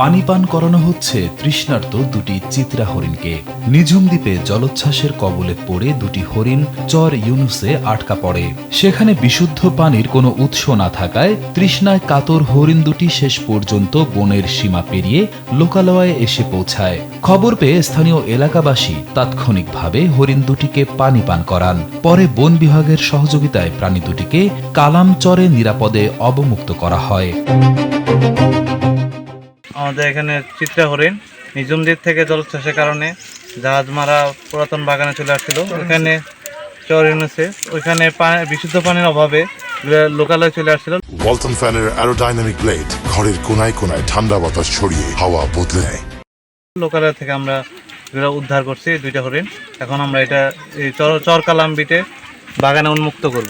পানি পান করানো হচ্ছে তৃষ্ণার্ত দুটি চিত্রা হরিণকে। নিঝুম দ্বীপে জলোচ্ছ্বাসের কবলে পড়ে দুটি হরিণ চর ইউনুসে আটকা পড়ে। সেখানে বিশুদ্ধ পানির কোনো উৎস না থাকায় তৃষ্ণায় কাতর হরিণ দুটি শেষ পর্যন্ত বনের সীমা পেরিয়ে লোকালয়ে এসে পৌঁছায়। খবর পেয়ে স্থানীয় এলাকাবাসী তাৎক্ষণিকভাবে হরিণ দুটিকে পানি পান করান। পরে বন বিভাগের সহযোগিতায় প্রাণী দুটিকে কালামচরে নিরাপদে অবমুক্ত করা হয়। আমাদের এখানে চিত্রা হরিণ নিঝুম দ্বীপ থেকে জলোচ্ছ্বাসের কারণে জাহাজ মারা পুরাতন বাগানে চলে আসছিল। ওখানে চর ইউনুসে ওইখানে বিশুদ্ধ পানির অভাবে লোকালয়ে চলে আসছিল। ওয়ালটন ফ্যানের অ্যারোডাইনামিক ব্লেড ঘরের কোনায় কোনায় ঠান্ডা বাতাস ছড়িয়ে হাওয়া বদলে নেয়। লোকালয় থেকে আমরা উদ্ধার করছি দুইটা হরিণ। এখন আমরা এটা চর কালাম বিটে বাগানে উন্মুক্ত করব।